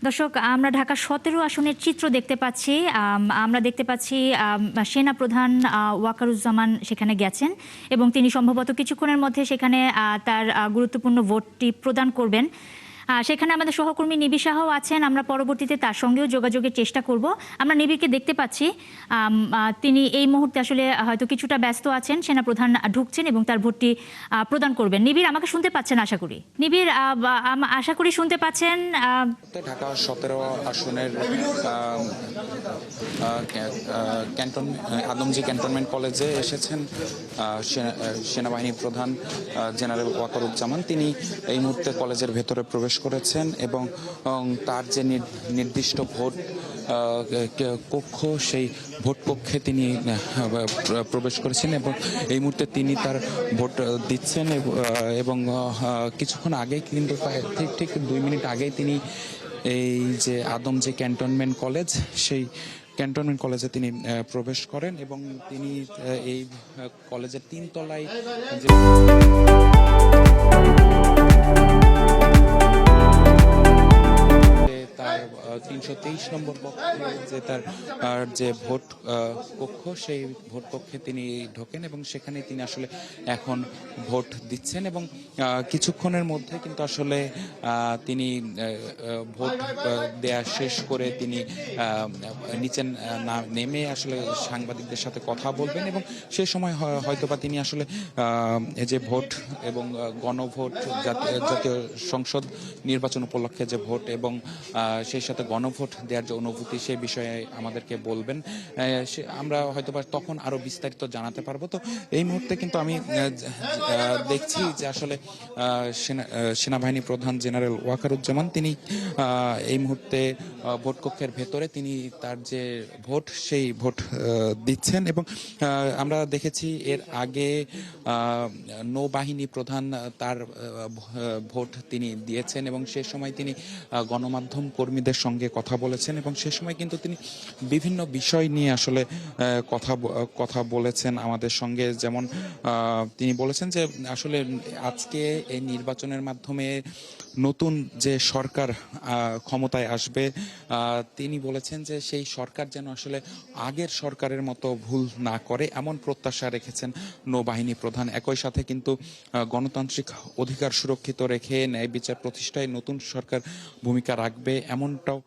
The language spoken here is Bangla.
দর্শক, আমরা ঢাকা ১৭ আসনের চিত্র দেখতে পাচ্ছি। আমরা দেখতে পাচ্ছি সেনা প্রধান ওয়াকারুজ্জামান সেখানে গেছেন এবং তিনি সম্ভবত কিছুক্ষণের মধ্যে সেখানে তার গুরুত্বপূর্ণ ভোটটি প্রদান করবেন। সেখানে আমাদের সহকর্মী নিবিড় সাহাও আছেন। আমরা পরবর্তীতে তার সঙ্গেও যোগাযোগের চেষ্টা করব। আমরা নিবিড়কে দেখতে পাচ্ছি, তিনি এই মুহূর্তে আসলে হয়তো কিছুটা ব্যস্ত আছেন। সেনাপ্রধান ঢুকছেন এবং তার ভোটটি প্রদান করবেন। নিবিড়, আমাকে শুনতে পাচ্ছেন আশা করি? নিবিড়, আশা করি শুনতে পাচ্ছেন। ঢাকা ১৭ আসনের আদমজী ক্যান্টনমেন্ট কলেজে এসেছেন সেনাবাহিনী প্রধান জেনারেল ওয়াকারুজ্জামান। তিনি এই মুহূর্তে কলেজের ভেতরে প্রবেশ করেছেন এবং তার যে নির্দিষ্ট ভোট কক্ষ, সেই ভোট কক্ষে তিনি প্রবেশ করেছেন এবং এই মুহূর্তে তিনি তার ভোট দিচ্ছেন এবং কিছুক্ষণ আগেই কিন্তু ঠিক ২ মিনিট আগেই তিনি এই যে আদমজী ক্যান্টনমেন্ট কলেজ, সেই ক্যান্টনমেন্ট কলেজে তিনি প্রবেশ করেন এবং তিনি এই কলেজের ৩ তলায় তার ৩২৩ নম্বর কক্ষে যে তার যে ভোট কক্ষ, সেই ভোট কক্ষে তিনি ঢোকেন এবং সেখানে তিনি আসলে এখন ভোট দিচ্ছেন এবং কিছুক্ষণের মধ্যে কিন্তু আসলে তিনি ভোট দেয়া শেষ করে তিনি নিচে নেমে আসলে সাংবাদিকদের সাথে কথা বলবেন এবং সে সময় হয়তোবা তিনি আসলে যে ভোট এবং গণভোট, জাতীয় সংসদ নির্বাচন উপলক্ষে যে ভোট এবং সেই সাথে গণভোট দেওয়ার যে অনুভূতি, সে বিষয়ে আমাদেরকে বলবেন। আমরা হয়তোবা তখন আরো বিস্তারিত জানাতে পারবো। তো এই মুহূর্তে কিন্তু আমি দেখছি যে আসলে সেনাবাহিনী প্রধান জেনারেল ওয়াকারুজ্জামান তিনি এই মুহূর্তে ভোট কক্ষের ভেতরে তিনি তার যে ভোট, সেই ভোট দিচ্ছেন এবং আমরা দেখেছি এর আগে নৌবাহিনী প্রধান তার ভোট তিনি দিয়েছেন এবং সে সময় তিনি গণমাধ্যম কর্মীদের সঙ্গে কথা বলেছেন এবং সে সময় কিন্তু তিনি বিভিন্ন বিষয় নিয়ে আসলে কথা বলেছেন আমাদের সঙ্গে। যেমন তিনি বলেছেন যে আসলে আজকে এই নির্বাচনের মাধ্যমে নতুন যে সরকার ক্ষমতায় আসবে, তিনি বলেছেন যে সেই সরকার যেন আসলে আগের সরকারের মতো ভুল না করে, এমন প্রত্যাশা রেখেছেন নৌবাহিনী প্রধান। একই সাথে কিন্তু গণতান্ত্রিক অধিকার সুরক্ষিত রেখে ন্যায় বিচার প্রতিষ্ঠায় নতুন সরকার ভূমিকা রাখবে, এমনটাও